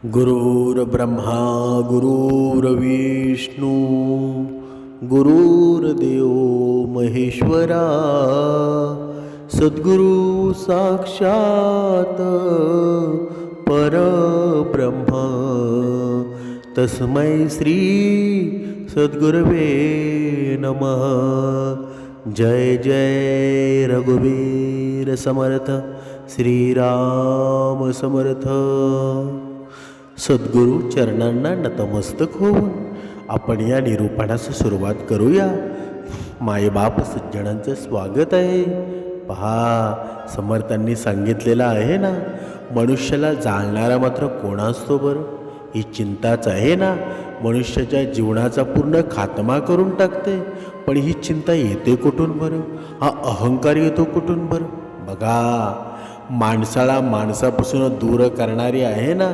गुरुर्ब्रह्मा गुरुर्विष्णू गुरुर्देव महेश्वरा सद्गुरु साक्षात परब्रह्म तस्मै श्री सद्गुरवे नमः। जय जय रघुवीर समर्थ श्रीराम समर्थ। सद्गुरु चरणांना नतमस्तक होऊन आपण या निरूपणास सुरुवात करूया। मायबाप सज्जनांचं स्वागत आहे। पहा, समर्थांनी सांगितलेलं आहे ना, मनुष्याला जाळणारा मात्र कोण असतो बरं? ही चिंताच आहे ना, मनुष्याच्या जीवनाचा पूर्ण खात्मा करून टाकते। पण ही चिंता येते कुठून बरं? हा अहंकार येतो कुठून बरं? बघा, माणसाला माणसापासून दूर करणारी आहे ना,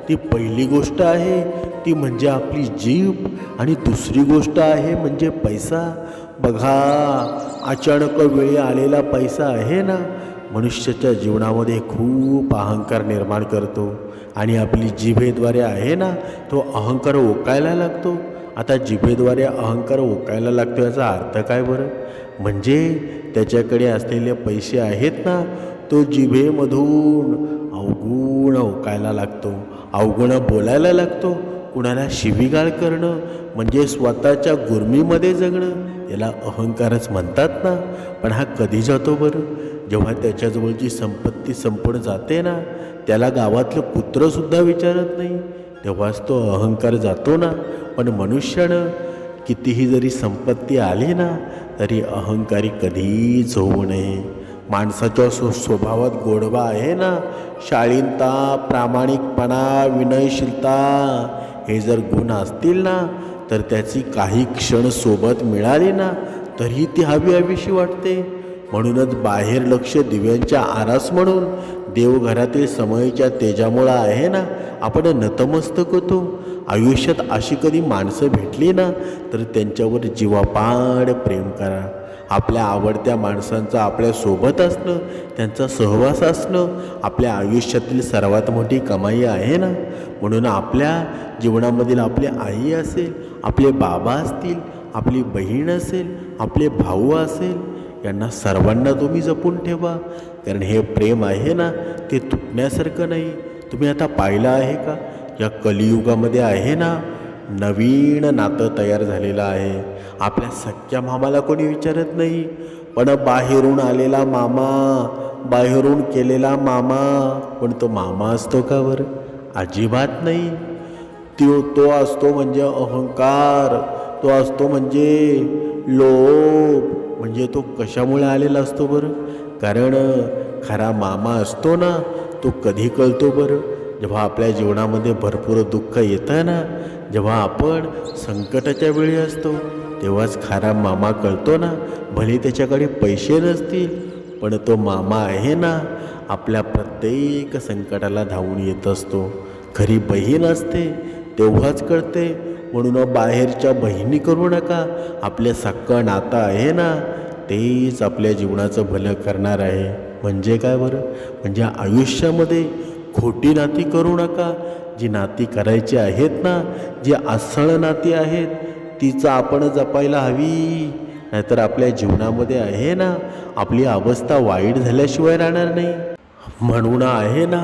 ती पहिली गोष्ट आहे ती म्हणजे आपली जीभ, आणि दुसरी गोष्ट आहे म्हणजे पैसा। बघा, अचानक वेळी आलेला पैसा आहे ना, मनुष्याच्या जीवनामध्ये खूप अहंकार निर्माण करतो, आणि आपली जिभेद्वारे आहे ना, तो अहंकार ओकायला लागतो। आता जिभेद्वारे अहंकार ओकायला लागतो याचा अर्थ काय बरं? म्हणजे त्याच्याकडे असलेले पैसे आहेत ना, तो जिभेमधून अवगुण ओकायला लागतो, अवगुण बोलायला लागतो, कुणाला शिवीगाळ करणं म्हणजे स्वतःच्या गुर्मीमध्ये जगणं, याला अहंकारच म्हणतात ना। पण हा कधी जातो बरं? जेव्हा त्याच्याजवळची संपत्ती संपून जाते ना, त्याला गावातलं कुत्रंसुद्धा विचारत नाही, तेव्हाच तो अहंकार जातो ना। पण मनुष्यानं कितीही जरी संपत्ती आली ना, तरी अहंकारी कधीच होऊ नये। माणसाच्या स्वभावात गोडवा आहे ना, शालीनता, प्रामाणिकपणा, विनयशीलता हे जर गुण असतील ना, तर त्याची काही क्षण सोबत मिळाली ना, तरी ती हवीशी वाटते। म्हणूनच बाहेर लक्ष दिव्यांच्या आरास म्हणून देवघरातील समयीच्या तेजामुळं आहे ना, आपण नतमस्तक होतो। आयुष्यात अशी कधी माणसं भेटली ना, तर त्यांच्यावर जीवापाड प्रेम करा। आपल्या आवडत्या माणसांचं आपल्या सोबत असणं, त्यांचा सहवास असणं आपल्या आयुष्यातील सर्वात मोठी कमाई आहे ना। म्हणून आपल्या जीवनामधील आपली आई असेल, आपले बाबा असतील, आपली बहीण असेल, आपले भाऊ असेल, यांना सर्वांना तुम्ही जपून ठेवा। कारण हे प्रेम आहे ना, ते तुटण्यासारखं नाही। तुम्ही आता पाहिलं आहे का, या कलियुगामध्ये आहे ना, नवीन नातं तयार झालेलं आहे। आपल्या सख्या मामाला कोणी विचारत नाही, पण बाहेरून आलेला मामा, बाहेरून केलेला मामा, पण तो मामा असतो का बरं? अजिबात नाही। तो असतो म्हणजे अहंकार, तो असतो म्हणजे लोभ। म्हणजे तो कशामुळे आलेला असतो बरं? कारण खरा मामा असतो ना, तो कधी कळतो बरं? जेव्हा आपल्या जीवनामध्ये भरपूर दुःख येतं ना, जेव्हा आपण संकटाच्या वेळी असतो, तेव्हाच खरा मामा कळतो ना। भले त्याच्याकडे पैसे नसतील, पण तो मामा आहे ना, आपल्या प्रत्येक संकटाला धावून येत असतो। खरी बहीण असते तेव्हाच कळते। म्हणून बाहेरच्या बहिणी करू नका, आपले सख्खं नातं आहे ना, तेच आपल्या जीवनाचं भलं करणार आहे। म्हणजे काय बरं? म्हणजे आयुष्यामध्ये खोटी नाती करू नका। जी नाती करायची आहेत ना, जी अस्सल नाती आहेत, तिचं आपण जपायला हवी। नाहीतर आपल्या जीवनामध्ये आहे ना, आपली अवस्था वाईट झाल्याशिवाय राहणार नाही। म्हणून आहे ना,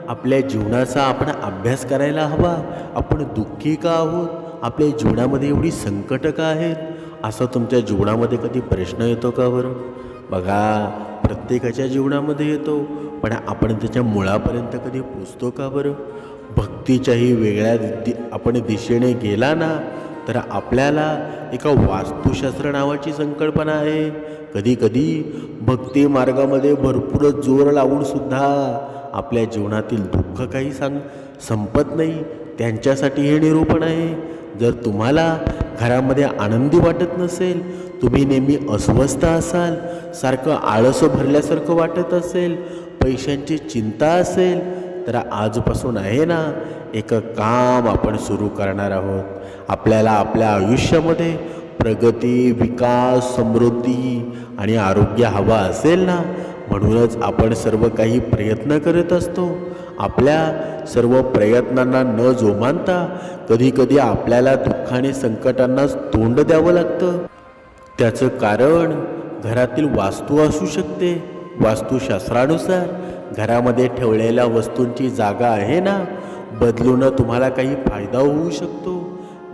आपल्या जीवनाचा आपण अभ्यास करायला हवा। आपण दुःखी का आहोत? आपल्या जीवनामध्ये एवढी संकट का आहेत? असा तुमच्या जीवनामध्ये कधी प्रश्न येतो का बरं? बघा, प्रत्येकाच्या जीवनामध्ये येतो, पण आपण त्याच्या मुळापर्यंत कधी पोचतो का बरं? भक्तीच्याही वेगळ्या आपण दिशेने गेला ना, तर आपल्याला एका वास्तुशास्त्र नावाची संकल्पना आहे। कधी कधी भक्ती मार्गामध्ये भरपूर जोर लावून सुद्धा आपल्या जीवनातील दुःख काही संपत नाही। त्यांच्यासाठी हे निरूपण आहे। जर तुम्हाला घरामध्ये आनंदी वाटत नसेल, तुम्ही नेहमी अस्वस्थ असाल, सारखं आळस भरल्यासारखं वाटत असेल, पैशांची चिंता असेल, तर आजपासून आहे ना, एक काम आपण सुरू करणार आहोत। आपल्याला आपल्या आयुष्यामध्ये प्रगती, विकास, समृद्धी आणि आरोग्य हवा असेल ना, म्हणूनच आपण सर्व काही प्रयत्न करत असतो। आपल्या सर्व प्रयत्नांना न जोमानता कधीकधी आपल्याला दुःखाने संकटांना तोंड द्यावं लागतं. त्याचं कारण घरातील वास्तू असू शकते. वास्तुशास्त्रानुसार घरामध्ये ठेवलेल्या वस्तूंची जागा आहे ना, बदलून तुम्हाला काही फायदा होऊ शकतो.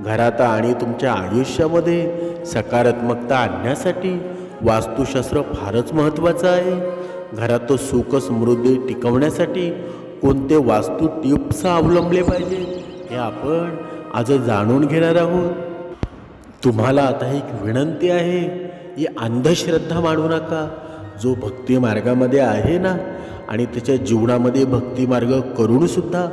घरात आणि तुमच्या आयुष्यामध्ये सकारात्मकता आणण्यासाठी वास्तुशास्त्र फारच महत्त्वाचं आहे. घरात सुख समृद्धी टिकवण्यासाठी कोणते वास्तू टिप्स अवलंबले पाहिजे हे आपण आज जाणून घेणार आहोत. तुम्हाला आता एक विनंती आहे, ही अंधश्रद्धा मानू नका. जो भक्ती मार्गामध्ये आहे ना आणि त्याच्या जीवनामध्ये भक्ती मार्ग करूनसुद्धा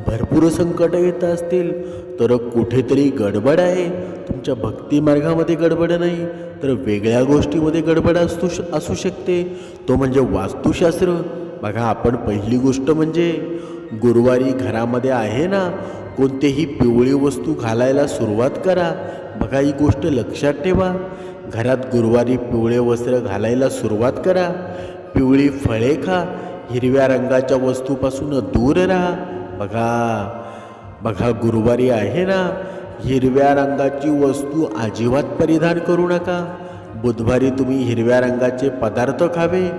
भरपूर संकट येत असतील तर कुठेतरी गडबड आहे. तुमच्या भक्ती मार्गामध्ये गडबड नाही तर वेगळ्या गोष्टीमध्ये गडबड असू शकते, तो म्हणजे वास्तुशास्त्र. बघा, आपण पहिली गोष्ट म्हणजे गुरुवारी घरामध्ये आहे ना कोणतेही पिवळी वस्तू घालायला सुरुवात करा. बघा, ही गोष्ट लक्षात ठेवा. घरात गुरुवारी पिवळे वस्त्र घालायला सुरुवात करा. पिवळी फळे खा. हिरव्या रंगाच्या वस्तूपासून दूर राहा. बघा गुरुवारी आहे ना हिरव्या रंगाची वस्तू अजिबात परिधान करू नका. बुधवारी तुम्ही हिरव्या रंगाचे पदार्थ खावे.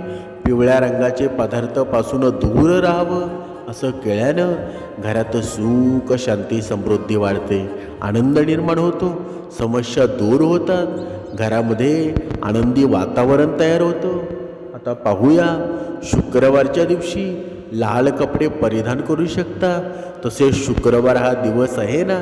पिवळ्या रंगाचे पदार्थापासून दूर राहावं. असं केल्यानं घरात सुख शांती समृद्धी वाढते, आनंद निर्माण होतो, समस्या दूर होतात, घरामध्ये आनंदी वातावरण तयार होतं. आता पाहूया, शुक्रवारच्या दिवशी लाल कपडे परिधान करू शकता. तसेच शुक्रवार हा दिवस आहे ना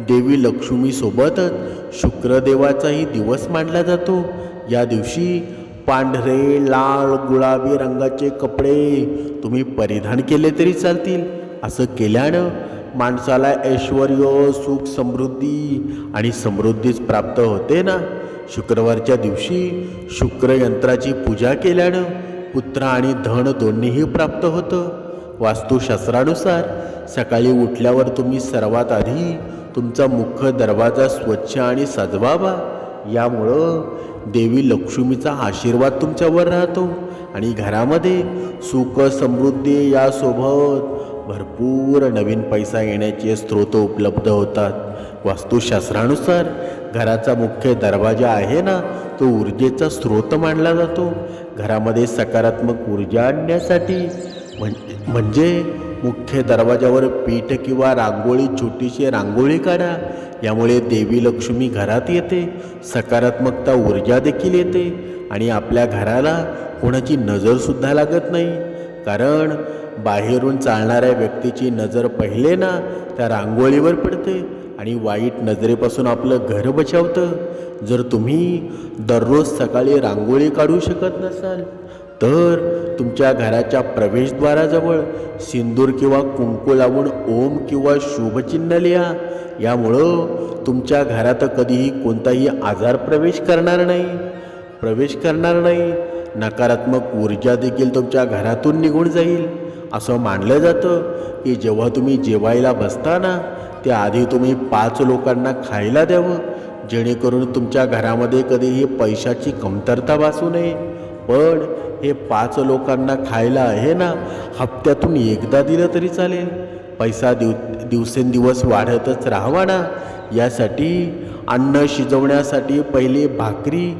देवी लक्ष्मीसोबतच शुक्रदेवाचाही दिवस मानला जातो. या दिवशी पांढरे, लाल, गुलाबी रंगाचे कपडे तुम्ही परिधान केले तरी चालतील. असं केल्यानं माणसाला ऐश्वर, सुख, समृद्धी आणि समृद्धीच प्राप्त होते ना. शुक्रवारच्या दिवशी शुक्रयंत्राची पूजा केल्यानं पुत्र आणि धन दोन्हीही प्राप्त होतं. वास्तुशास्त्रानुसार सकाळी उठल्यावर तुम्ही सर्वात आधी तुमचा मुख्य दरवाजा स्वच्छ आणि सजवावा. यामुळं देवी लक्ष्मीचा आशीर्वाद तुमच्यावर राहतो आणि घरामध्ये सुख समृद्धी यासोबत भरपूर नवीन पैसा येण्याचे स्रोत उपलब्ध होतात. वास्तुशास्त्रानुसार घराचा मुख्य दरवाजा आहे ना तो ऊर्जेचा स्रोत मानला जातो. घरामध्ये सकारात्मक ऊर्जा आणण्यासाठी म्हणजे मुख्य दरवाजावर पीठ किंवा रांगोळी, छोटीशी रांगोळी काढा. यामुळे देवी लक्ष्मी घरात येते, सकारात्मकता ऊर्जा देखील येते आणि आपल्या घराला कोणाची नजरसुद्धा लागत नाही. कारण बाहेरून चालणाऱ्या व्यक्तीची नजर पहिले ना त्या रांगोळीवर पडते आणि वाईट नजरेपासून आपलं घर बचावतं. जर तुम्ही दररोज सकाळी रांगोळी काढू शकत नसाल तर तुमच्या घराच्या प्रवेशद्वाराजवळ सिंदूर किंवा कुंकू लावून ओम किंवा शुभचिन्ह लिहा. यामुळं तुमच्या घरात कधीही कोणताही आजार प्रवेश करणार नाही. नकारात्मक ऊर्जा देखील तुमच्या घरातून निघून जाईल. असं मानलं जातं की जेव्हा तुम्ही जेवायला बसताना त्याआधी तुम्ही 5 लोकांना खायला द्यावं, जेणेकरून तुमच्या घरामध्ये कधीही पैशाची कमतरता भासू नये. पण हे 5 लोकांना खायला आहे ना हप्त्यातून एकदा दिलं तरी चालेल. पैसा दिवसेंदिवस वाढतच राहावा ना. यासाठी अन्न शिजवण्यासाठी पहिली भाकरी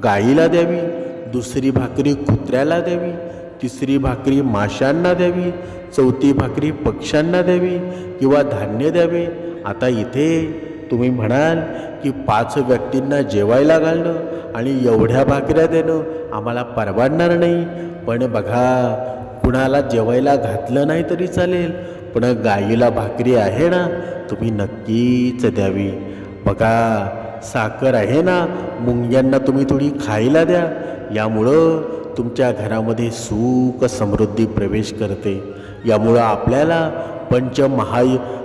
गाईला द्यावी, दुसरी भाकरी कुत्र्याला द्यावी, तिसरी भाकरी माशांना द्यावी, चौथी भाकरी पक्ष्यांना द्यावी किंवा धान्य द्यावे. आता इथे तुम्ही म्हणाल की 5 व्यक्तींना जेवायला घालणं आणि एवढ्या भाकऱ्या देणं आम्हाला परवडणार नाही. पण बघा, कुणाला जेवायला घातलं नाही तरी चालेल, पण गाईला भाकरी आहे ना तुम्ही नक्कीच द्यावी. बघा, साखर आहे ना मुंग्यांना तुम्ही थोडी खायला द्या. यामुळं तुमच्या घरामध्ये सुख समृद्धी प्रवेश करते. यामुळं आपल्याला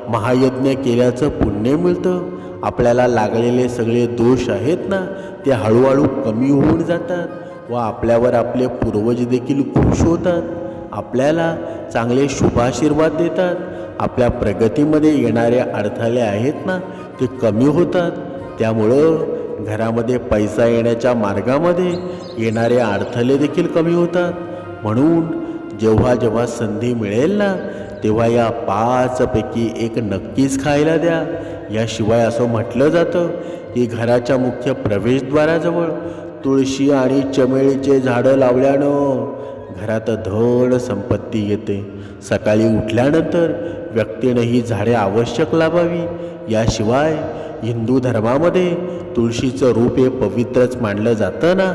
महायज्ञ केल्याचं पुण्य मिळतं. आपल्याला लागलेले सगळे दोष आहेत ना ते हळूहळू कमी होऊन जातात व आपल्यावर आपले पूर्वज देखील खुश होतात. आपल्याला चांगले शुभाशीर्वाद देतात. आपल्या प्रगतीमध्ये येणारे अडथळे आहेत ना ते कमी होतात. त्यामुळं घरामध्ये पैसा येण्याच्या मार्गामध्ये येणारे अडथळे देखील कमी होतात. म्हणून जेव्हा संधी मिळेल ना तेव्हा या 5 पैकी एक नक्कीच खायला द्या. याशिवाय असं म्हटलं जातं की घराच्या मुख्य प्रवेशद्वाराजवळ तुळशी आणि चमेलीचे झाडं लावल्यानं घरात धन संपत्ती येते. सकाळी उठल्यानंतर व्यक्तीनं ही झाडे आवश्यक लावावी. याशिवाय हिंदू धर्मामध्ये तुळशीचं रूप हे पवित्रच मानलं जातं ना.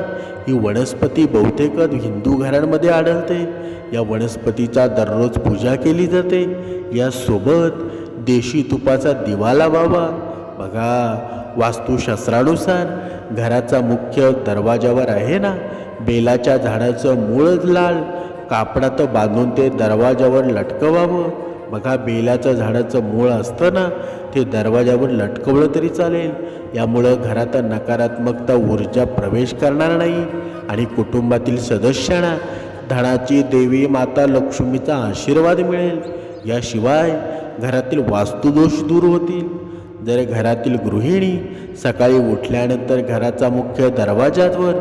ही वनस्पती बहुतेकच हिंदू घरांमध्ये आढळते. या वनस्पतीचा दररोज पूजा केली जाते. यासोबत देशी तुपाचा दिवा लावावा. बघा, वास्तुशास्त्रानुसार घराचा मुख्य दरवाजावर आहे ना, बेलाच्या झाडाचं मूळ लाल कापडात बांधून ते दरवाजावर लटकवावं. बघा, बेलाचं झाडाचं मूळ असतं ना, ते दरवाजावर लटकवलं तरी चालेल. यामुळं घरात नकारात्मकता ऊर्जा प्रवेश करणार नाही आणि कुटुंबातील सदस्यांना धनाची देवी माता लक्ष्मीचा आशीर्वाद मिळेल. याशिवाय घरातील वास्तुदोष दूर होतील. जर घरातील गृहिणी सकाळी उठल्यानंतर घराचा मुख्य दरवाजावर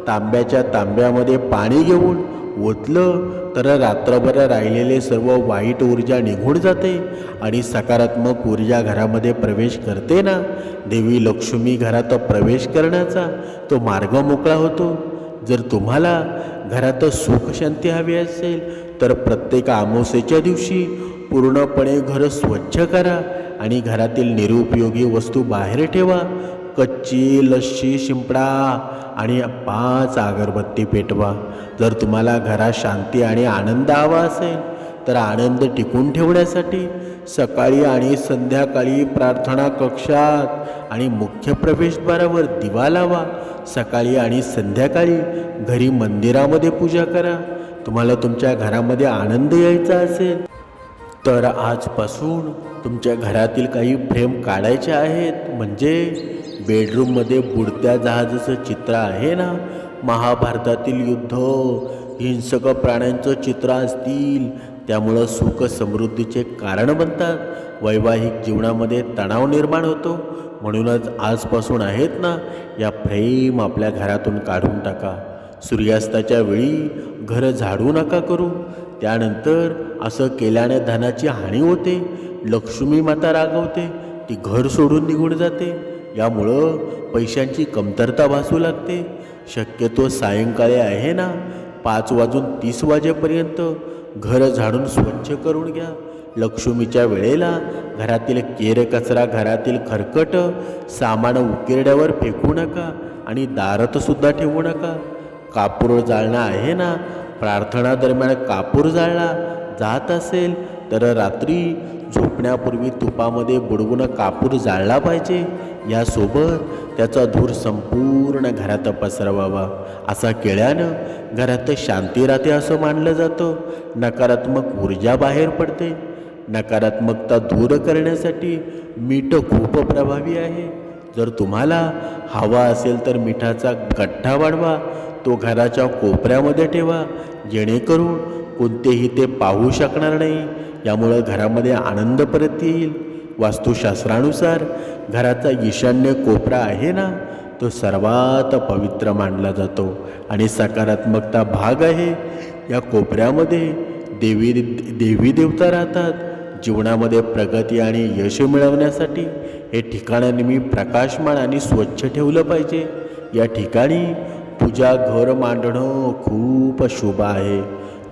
तांब्याच्या तांब्यामध्ये पाणी घेऊन ओतलं तर रात्रभर राहिलेले सर्व वाईट ऊर्जा निघून जाते आणि सकारात्मक ऊर्जा घरामध्ये प्रवेश करते ना. देवी लक्ष्मी घरात प्रवेश करण्याचा तो मार्ग मोकळा होतो. जर तुम्हाला घरात सुख शांती हवी असेल तर प्रत्येक अमावस्येच्या दिवशी पूर्णपणे घर स्वच्छ करा आणि घरातील निरुपयोगी वस्तू बाहेर ठेवा. कच्ची लस्सी शिंपडा आणि 5 अगरबत्ती पेटवा. जर तुम्हाला घरात शांती आणि आनंद हवा असेल तर आनंद टिकून ठेवण्यासाठी सकाळी आणि संध्याकाळी प्रार्थना कक्षात आणि मुख्य प्रवेशद्वारावर दिवा लावा. सकाळी आणि संध्याकाळी घरी मंदिरामध्ये पूजा करा. तुम्हाला तुमच्या घरामध्ये आनंद यायचा असेल तर आजपासून तुमच्या घरातील काही फ्रेम काढायचे आहेत. म्हणजे बेडरूममध्ये बुडत्या जहाजाचं चित्र आहे ना, महाभारतातील युद्ध, हिंसक प्राण्यांचं चित्र असतील, त्यामुळं सुख समृद्धीचे कारण बनतात. वैवाहिक जीवनामध्ये तणाव निर्माण होतो. म्हणूनच आजपासून आहेत ना, या फ्रेम आपल्या घरातून काढून टाका. सूर्यास्ताच्या वेळी घर झाडू नका करू. त्यानंतर असं केल्याने धनाची हानी होते. लक्ष्मी माता रागवते, ती घर सोडून निघून जाते. यामुळं पैशांची कमतरता भासू लागते. शक्यतो सायंकाळी आहे ना 5:30 वाजेपर्यंत घर झाडून स्वच्छ करून घ्या. लक्ष्मीच्या वेळेला घरातील केर कचरा, घरातील खरकट सामान उकिरड्यावर फेकू नका आणि दारातसुद्धा ठेवू नका. कापूर जाळणं आहे ना, प्रार्थना दरम्यान कापूर जाळला जात असेल तर रात्री झोपण्यापूर्वी तुपामध्ये बुडवून कापूर जाळला पाहिजे. यासोबत त्याचा धूर संपूर्ण घरात पसरवावा. असा केल्यानं घरात शांती राहते असं मानलं जातं. नकारात्मक ऊर्जा बाहेर पडते. नकारात्मकता दूर करण्यासाठी मीठ खूप प्रभावी आहे. जर तुम्हाला हवा असेल तर मिठाचा गठ्ठा वाढवा. तो घराच्या कोपऱ्यामध्ये ठेवा, जेणेकरून कोणतेही ते पाहू शकणार नाही. यामुळं घरामध्ये आनंद परत येईल. वास्तुशास्त्रानुसार घराचा ईशान्य कोपरा आहे ना, तो सर्वात पवित्र मानला जातो आणि सकारात्मकता भाग आहे. या कोपऱ्यामध्ये देवी देवता राहतात. जीवनामध्ये प्रगती आणि यश मिळवण्यासाठी हे ठिकाण नेहमी प्रकाशमान आणि स्वच्छ ठेवलं पाहिजे. या ठिकाणी पूजा घर मांडणं खूप शुभ आहे.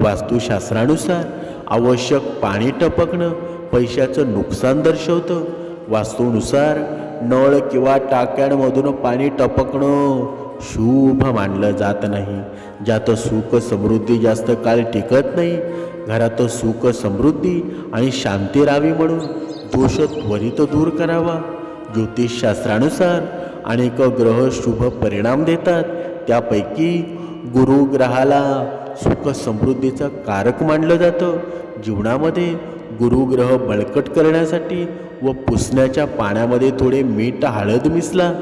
वास्तुशास्त्रानुसार आवश्यक पाणी टपकणं पैशाचं नुकसान दर्शवतं. वास्तूनुसार नळ किंवा टाक्यांमधून पाणी टपकणं शुभ मानलं जात नाही. ज्यात सुख समृद्धी जास्त काळ टिकत नाही. घरात सुख समृद्धी आणि शांती राहावी म्हणून दोष त्वरित दूर करावा. ज्योतिषशास्त्रानुसार अनेक ग्रह शुभ परिणाम देतात. त्यापैकी गुरु ग्रहाला सुख समृद्धीचं कारक मानलं जातं. जीवनामध्ये गुरुग्रह बळकट करण्यासाठी व पुसण्याच्या पाण्यामध्ये थोडे मीठ हळद मिसला.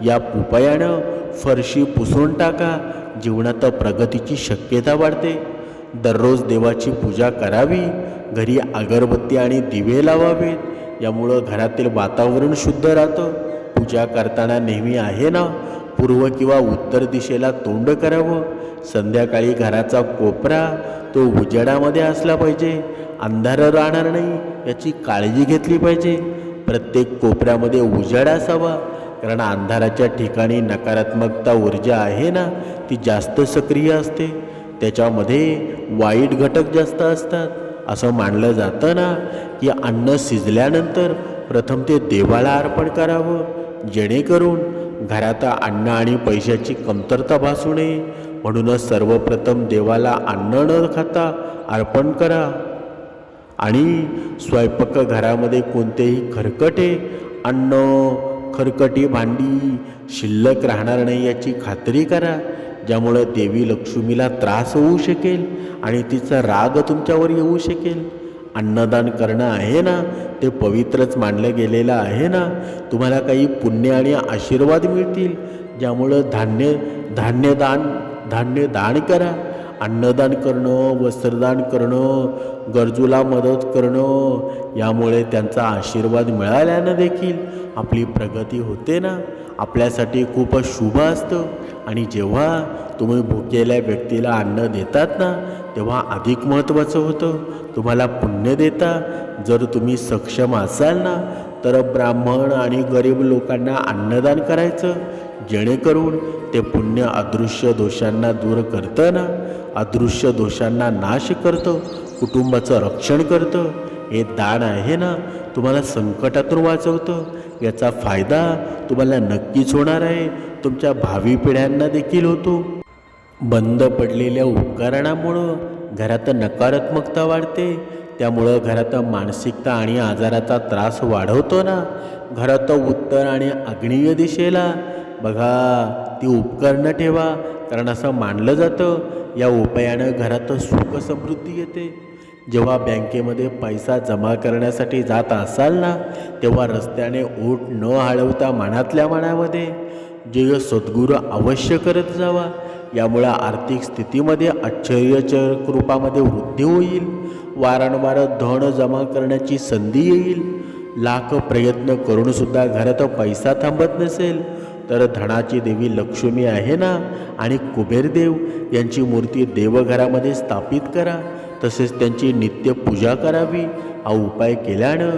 या उपायानं फरशी पुसून टाका. जीवनात प्रगतीची शक्यता वाढते. दररोज देवाची पूजा करावी. घरी अगरबत्ती आणि दिवे लावावेत. यामुळं घरातील वातावरण शुद्ध राहतं. पूजा करताना नेहमी आहे ना पूर्व किंवा उत्तर दिशेला तोंड करावं. संध्याकाळी घराचा कोपरा तो उजेडामध्ये असला पाहिजे, अंधार राहणार नाही याची काळजी घेतली पाहिजे. प्रत्येक कोपऱ्यामध्ये उजेड असावा, कारण अंधाराच्या ठिकाणी नकारात्मकता ऊर्जा आहे ना ती जास्त सक्रिय असते, त्याच्यामध्ये वाईट घटक जास्त असतात. असं मानलं जातं ना की अन्न शिजल्यानंतर प्रथम ते देवाला अर्पण करावं, जेणेकरून घरात अन्न आणि पैशाची कमतरता भासू नये. म्हणूनच सर्वप्रथम देवाला अन्न न खाता अर्पण करा. आणि स्वयंपाकघरामध्ये कोणतेही खरकटे अन्न, खरकटी भांडी शिल्लक राहणार नाही याची खात्री करा, ज्यामुळं देवी लक्ष्मीला त्रास होऊ शकेल आणि तिचा राग तुमच्यावर येऊ शकेल. अन्नदान करणं आहे ना ते पवित्रच मानलं गेलेलं आहे ना. तुम्हाला काही पुण्य आणि आशीर्वाद मिळतील, ज्यामुळं धान्य दान करा. अन्नदान करणं, वस्त्रदान करणं, गरजूला मदत करणं, यामुळे त्यांचा आशीर्वाद मिळाल्यानं देखील आपली प्रगती होते ना. आपल्यासाठी खूप शुभ असतं. आणि जेव्हा तुम्ही भुकेल्या व्यक्तीला अन्न देतात ना तेव्हा अधिक महत्त्वाचं होतं. तुम्हाला पुण्य देता. जर तुम्ही सक्षम असाल ना तर ब्राह्मण आणि गरीब लोकांना अन्नदान करायचं, जेणेकरून ते पुण्य अदृश्य दोषांना दूर करतं ना, अदृश्य दोषांना नाश करतं, कुटुंबाचं रक्षण करतं. हे दान आहे ना तुम्हाला संकटातून वाचवतं. याचा फायदा तुम्हाला नक्कीच होणार आहे, तुमच्या भावी पिढ्यांना देखील होतो. बंद पडलेल्या उपकरणामुळं घरात नकारात्मकता वाढते, त्यामुळं घरात मानसिकता आणि आजाराचा त्रास वाढवतो ना. घरात उत्तर आणि आग्नेय दिशेला बघा ती उपकरणं ठेवा, कारण असं मानलं जातं या उपायानं घरात सुख समृद्धी येते. जेव्हा बँकेमध्ये पैसा जमा करण्यासाठी जात असाल ना तेव्हा रस्त्याने ओठ न हलवता मनातल्या मनामध्ये जय सद्गुरू अवश्य करत जावा. यामुळे आर्थिक स्थितीमध्ये आश्चर्यचक रूपामध्ये वृद्धी होईल. वारंवार धन जमा करण्याची संधी येईल. लाख प्रयत्न करूनसुद्धा घरात पैसा थांबत नसेल तर धनाची देवी लक्ष्मी आहे ना आणि कुबेरदेव यांची मूर्ती देवघरामध्ये स्थापित करा. तसेच त्यांची नित्य पूजा करावी. हा उपाय केल्यानं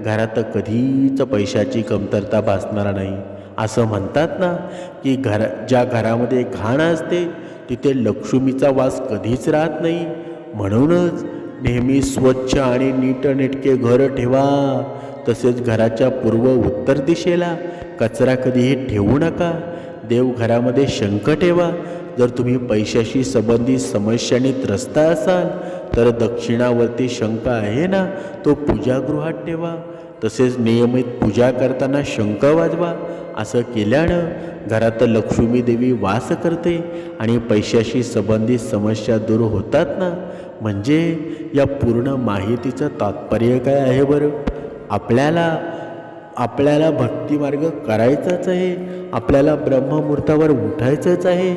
घरात कधीच पैशाची कमतरता भासणार नाही. असं म्हणतात ना की ज्या घरामध्ये घाण असते तिथे लक्ष्मीचा वास कधीच राहत नाही. म्हणूनच नेहमी स्वच्छ आणि नीटनेटके घर ठेवा. तसेच घराच्या पूर्व उत्तर दिशेला कचरा कधीही ठेवू नका. देवघरामध्ये शंख ठेवा. जर तुम्ही पैशाशी संबंधित समस्यांनी त्रस्त असाल तर दक्षिणावर्ती शंख आहे ना तो पूजागृहात ठेवा. तसेच नियमित पूजा करताना शंख वाजवा. असं केल्यानं घरात लक्ष्मी देवी वास करते आणि पैशाशी संबंधित समस्या दूर होतात ना. म्हणजे या पूर्ण माहितीचं तात्पर्य काय आहे बरं? आपल्याला भक्तिमार्ग करायचाच आहे, आपल्याला ब्रह्ममुहूर्तावर उठायचंच आहे.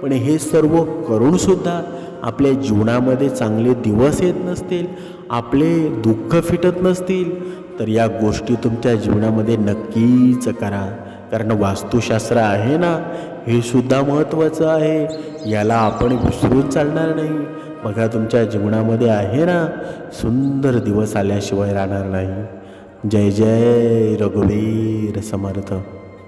पण हे सर्व करूनसुद्धा आपल्या जीवनामध्ये चांगले दिवस येत नसतील, आपले दुःख फिटत नसतील तर या गोष्टी तुमच्या जीवनामध्ये नक्कीच करा. कारण वास्तुशास्त्र आहे ना हे सुद्धा महत्त्वाचं आहे, याला आपण विसरून चालणार नाही. बघा तुमच्या जीवनामध्ये आहे ना सुंदर दिवस आल्याशिवाय राहणार नाही. जय जय रघुवीर समर्थ.